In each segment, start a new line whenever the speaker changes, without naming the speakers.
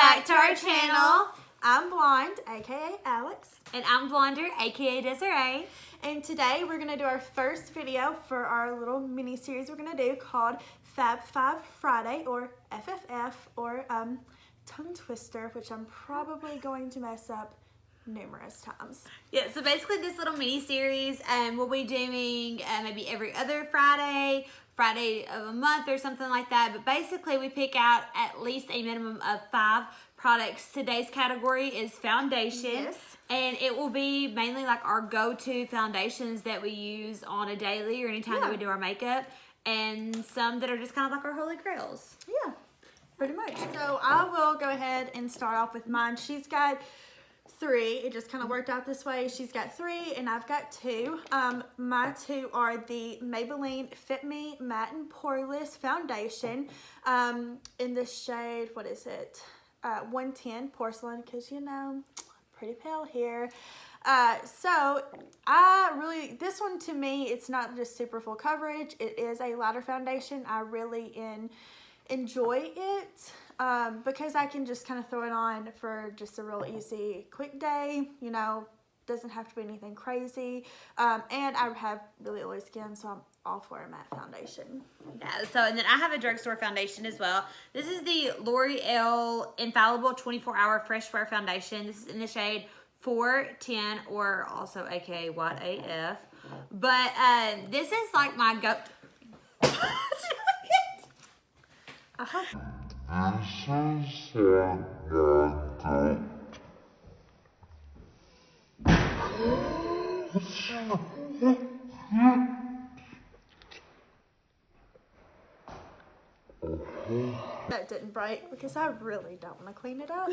back to our channel.
I'm Blond, a.k.a. Alex.
And I'm Blonder, a.k.a. Desarai.
And today we're going to do our first video for our little mini-series we're going to do called Fab 5 Friday, or FFF, or Tongue Twister, which I'm probably going to mess up numerous times.
Yeah, so basically this little mini-series we'll be doing maybe every other Friday of a month or something like that. But basically we pick out at least a minimum of 5 products. Today's category is foundation.
Yes.
And it will be mainly like our go-to foundations that we use on a daily or anytime that we do our makeup. And some that are just kind of like our holy grails.
Yeah, pretty much. So I will go ahead and start off with mine. She's got 3. It just kind of worked out this way. She's got 3 and I've got 2. My 2 are the Maybelline Fit Me Matte and Poreless Foundation in the shade, what is it? 110 Porcelain, because you know, pretty pale here. So this one to me, it's not just super full coverage. It is a lighter foundation. I really enjoy it because I can just kind of throw it on for just a real easy, quick day. You know, doesn't have to be anything crazy. And I have really oily skin, so I'm all for a matte foundation.
Yeah, so and then I have a drugstore foundation as well. This is the L'Oreal Infallible 24-Hour Fresh Wear Foundation. This is in the shade 410, or also a.k.a. White AF. But this is like my go.
That didn't break because I really don't want to clean it up.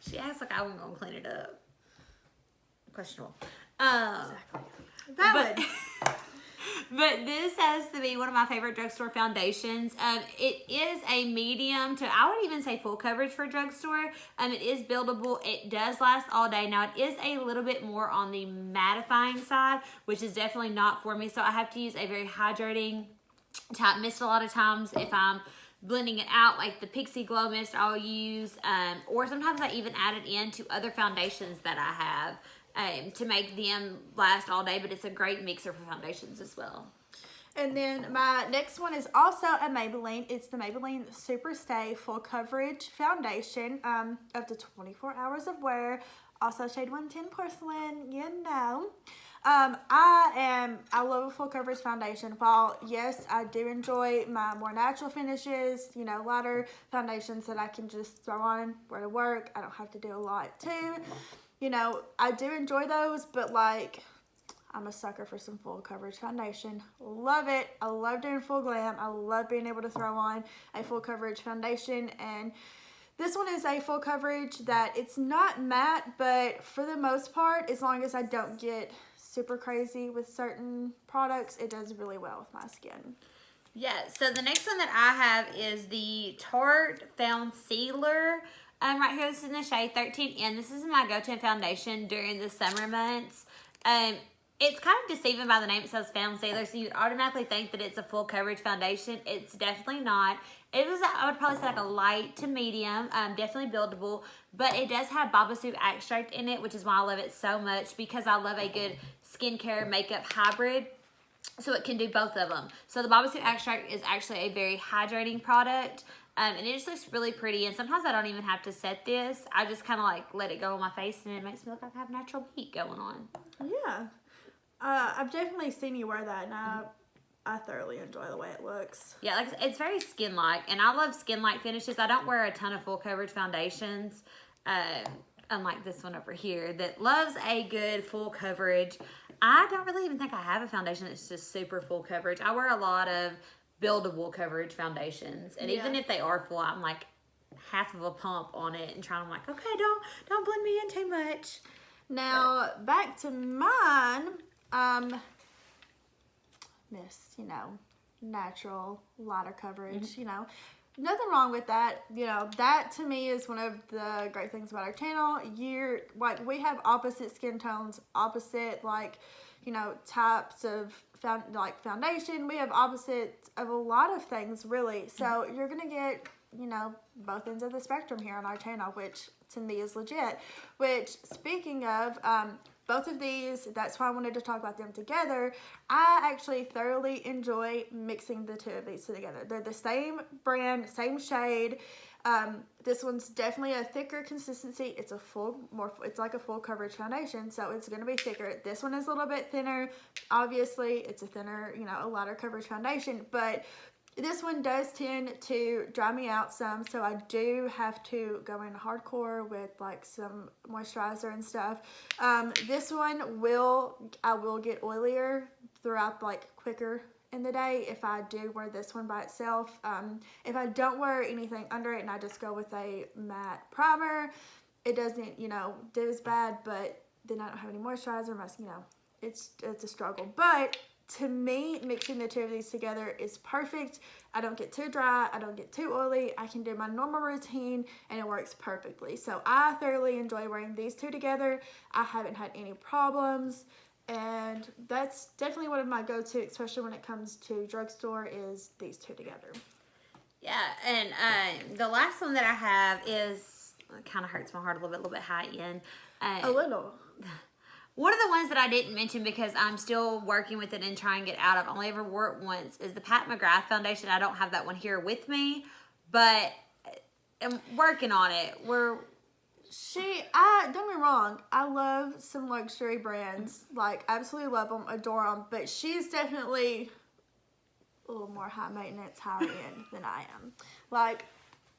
She acts like I wasn't gonna clean it up. Questionable.
Exactly. Valid.
But this has to be one of my favorite drugstore foundations. It is a medium to, I would even say full coverage for drugstore. It is buildable. It does last all day. Now, it is a little bit more on the mattifying side, which is definitely not for me. So I have to use a very hydrating type mist a lot of times if I'm blending it out, like the Pixie Glow Mist I'll use. Or sometimes I even add it into other foundations that I have. To make them last all day, but it's a great mixer for foundations as well.
And then my next one is also a Maybelline. It's the Maybelline Superstay Full Coverage Foundation, up to 24 hours of wear. Also shade 110 Porcelain, you know. I love a full coverage foundation. While yes, I do enjoy my more natural finishes, you know, lighter foundations that I can just throw on, wear to work. I don't have to do a lot too. You know, I do enjoy those, but like, I'm a sucker for some full coverage foundation. Love it. I love doing full glam. I love being able to throw on a full coverage foundation. And this one is a full coverage that it's not matte, but for the most part, as long as I don't get super crazy with certain products, it does really well with my skin.
Yeah, so the next one that I have is the Tarte Foundcealer. Right here, this is in the shade 13N. This is my go-to foundation during the summer months. It's kind of deceiving by the name. It says Foundcealer, so you automatically think that it's a full coverage foundation. It's definitely not. It was, I would probably say, like a light to medium, definitely buildable, but it does have Babassu extract in it, which is why I love it so much, because I love a good skincare makeup hybrid. So it can do both of them. So the Babassu extract is actually a very hydrating product. And it just looks really pretty. And sometimes I don't even have to set this. I just kind of like let it go on my face, and it makes me look like I have natural heat going on.
Yeah. I've definitely seen you wear that, and I thoroughly enjoy the way it looks.
Yeah, like it's very skin-like. And I love skin-like finishes. I don't wear a ton of full coverage foundations. Unlike this one over here that loves a good full coverage. I don't really even think I have a foundation that's just super full coverage. I wear a lot of buildable coverage foundations, and even if they are full, I'm like half of a pump on it and trying to, like, okay, don't blend me in too much.
Now back to mine. Miss, you know, natural lighter coverage, you know, nothing wrong with that. You know, that to me is one of the great things about our channel. We have opposite skin tones, opposite, like, you know, types of foundation. We have opposites of a lot of things, really. So you're gonna get you know, both ends of the spectrum here on our channel, which to me is legit. Which, speaking of, both of these, that's why I wanted to talk about them together. I actually thoroughly enjoy mixing the two of these together. They're the same brand, same shade. This one's definitely a thicker consistency. It's it's like a full coverage foundation, so it's going to be thicker. This one is a little bit thinner. Obviously, it's a thinner, you know, a lighter coverage foundation, but this one does tend to dry me out some, so I do have to go in hardcore with like some moisturizer and stuff. This one I will get oilier throughout, like quicker in the day if I do wear this one by itself. If I don't wear anything under it and I just go with a matte primer, it doesn't, you know, do as bad, but then I don't have any moisturizer. You know, it's a struggle. But to me, mixing the two of these together is perfect. I don't get too dry. I don't get too oily. I can do my normal routine and it works perfectly. So I thoroughly enjoy wearing these two together. I haven't had any problems. And that's definitely one of my go-to, especially when it comes to drugstore, is these two together.
Yeah, and the last one that I have is, it kind of hurts my heart a little bit high end.
A little.
One of the ones that I didn't mention because I'm still working with it and trying to get out of, I only ever wore it once, is the Pat McGrath foundation. I don't have that one here with me, but I'm working on it.
Don't get me wrong, I love some luxury brands, like absolutely love them, adore them, but she's definitely a little more high maintenance, higher end than I am. Like,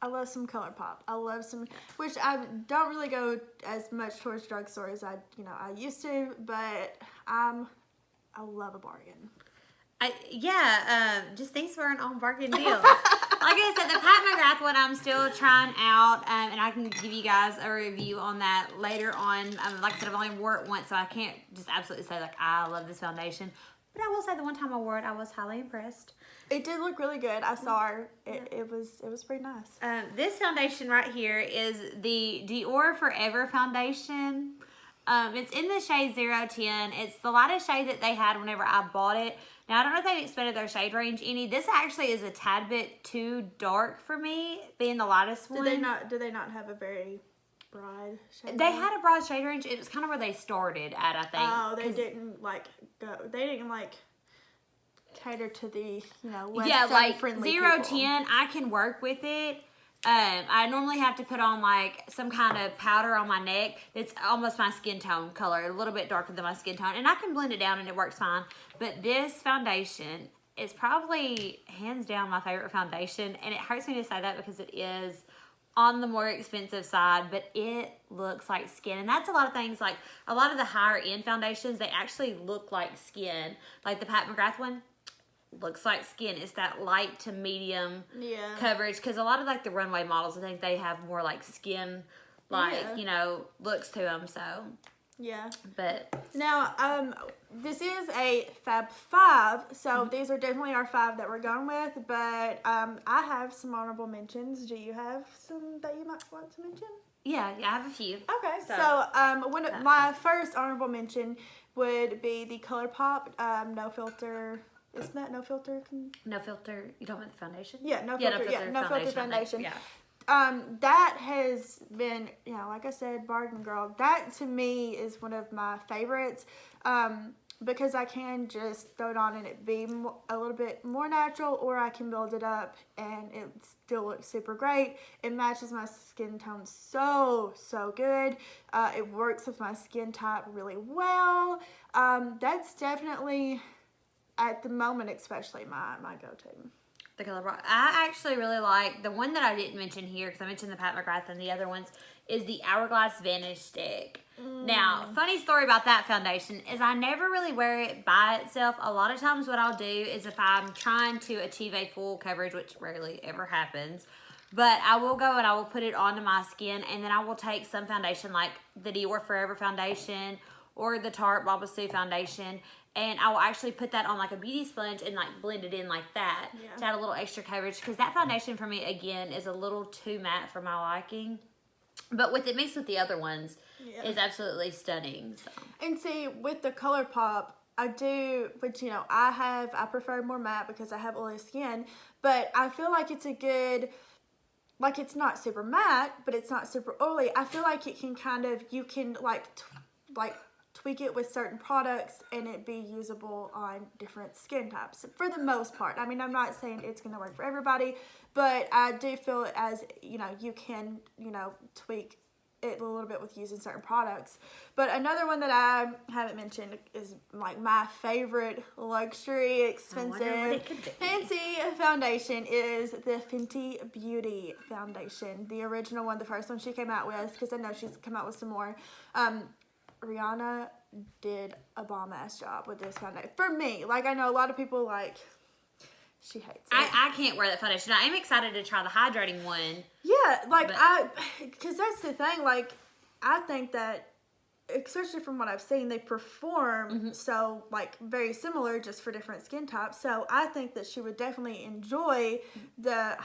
I love some Colourpop. I love some, which I don't really go as much towards drugstore as I used to, but I love a bargain.
Just thanks for an on bargain deal. Like I said, the Pat McGrath one I'm still trying out, and I can give you guys a review on that later on. Like I said, I've only wore it once, so I can't just absolutely say like I love this foundation. But I will say the one time I wore it, I was highly impressed.
It did look really good. I saw her. It was pretty nice.
This foundation right here is the Dior Forever foundation. It's in the shade 010. It's the lightest shade that they had whenever I bought it. Now, I don't know if they've expanded their shade range any. This actually is a tad bit too dark for me, being the lightest one.
Do they not have a very broad shade
They
range?
had a broad shade range. It was kind of where they started at, I think.
Oh, they didn't cater to the, less sun-friendly
like 010,
people.
I can work with it. I normally have to put on like some kind of powder on my neck that's almost my skin tone color, a little bit darker than my skin tone, and I can blend it down and it works fine. But this foundation is probably hands down my favorite foundation, and it hurts me to say that because it is on the more expensive side, but it looks like skin. And that's a lot of things, like a lot of the higher end foundations, they actually look like skin. Like the Pat McGrath one looks like skin. It's that light to medium coverage, because a lot of like the runway models, I think they have more like skin looks to them. So
yeah.
But
now this is a Fab 5, so these are definitely our 5 that we're going with, but I have some honorable mentions. Do you have some that you might want to mention?
Yeah, I have a few.
Okay, so my first honorable mention would be the Colourpop No Filter. Isn't that No Filter?
No Filter. You talking about the foundation?
Yeah, No Filter. No Filter foundation.
Yeah.
That has been, like I said, bargain girl. That to me is one of my favorites, because I can just throw it on and it be a little bit more natural, or I can build it up and it still looks super great. It matches my skin tone so good. It works with my skin type really well. That's definitely, at the moment especially, my go-to.
The Colourpop. I actually really like the one that I didn't mention here, because I mentioned the Pat McGrath and the other ones, is the Hourglass Vanish stick. Now, funny story about that foundation is I never really wear it by itself. A lot of times what I'll do is, if I'm trying to achieve a full coverage, which rarely ever happens, but I will go and I will put it onto my skin, and then I will take some foundation like the Dior Forever foundation or the Tarte Baba Sue foundation, and I will actually put that on like a beauty sponge and like blend it in like that to add a little extra coverage, because that foundation for me, again, is a little too matte for my liking. But with it mixed with the other ones, it's absolutely stunning. So.
And see, with the Colourpop, I do, which, I prefer more matte because I have oily skin, but I feel like it's a good like it's not super matte, but it's not super oily. I feel like it can kind of, you can like tweak it with certain products and it be usable on different skin types for the most part. I mean, I'm not saying it's going to work for everybody, but I do feel it as, you know, you can, you know, tweak it a little bit with using certain products. But another one that I haven't mentioned is like my favorite luxury, expensive, fancy foundation is the Fenty Beauty foundation. The original one, the first one she came out with, because I know she's come out with some more. Rihanna did a bomb ass job with this foundation. For me, like I know a lot of people like, she hates it.
I can't wear that foundation. I am excited to try the hydrating one.
Yeah, like because that's the thing, like I think that, especially from what I've seen, they perform so like very similar just for different skin types. So I think that she would definitely enjoy the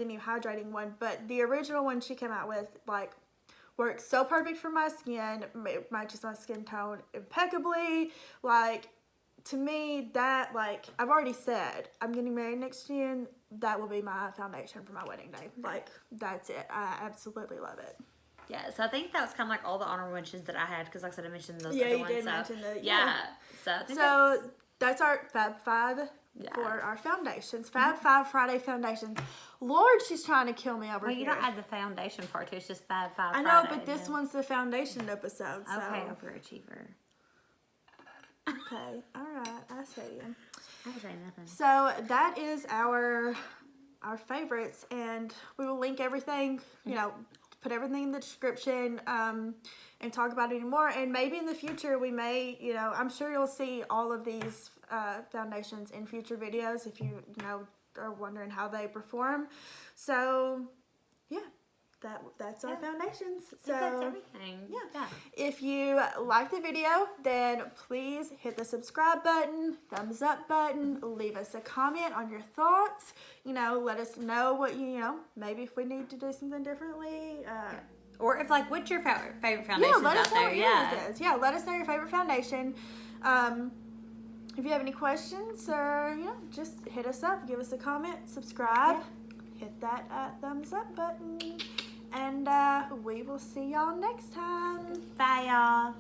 new hydrating one. But the original one she came out with, like, works so perfect for my skin, matches my skin tone impeccably. Like, to me, that, like, I've already said, I'm getting married next June. That will be my foundation for my wedding day. Like, that's it. I absolutely love it.
Yeah, so I think that was kind of like all the honorable mentions that I had, because like I said, I mentioned those
other
other
ones.
Yeah, you did
mention the,
yeah. So I think
that's our Fab 5 for our foundations. Fab 5 Friday foundations. Lord, she's trying to kill me over here.
Well, you don't add the foundation part to it. It's just Fab 5
I know, but this one's the foundation episode. So.
Okay, overachiever.
Okay, all right, I see you.
I say nothing.
So that is our favorites, and we will link everything, you know, put everything in the description, and talk about it anymore. And maybe in the future we may, you know, I'm sure you'll see all of these foundations in future videos if you know, are wondering how they perform. So yeah, that's our foundations. So
that's everything.
Yeah. If you like the video, then please hit the subscribe button, thumbs up button, leave us a comment on your thoughts. You know, let us know what you know, maybe if we need to do something differently.
Or if, like, what's your favorite foundations
let us
out
know
there?
what yours is. Yeah, let us know your favorite foundation. If you have any questions, or, you know, just hit us up, give us a comment, subscribe, hit that thumbs up button. And we will see y'all next time.
Bye, y'all.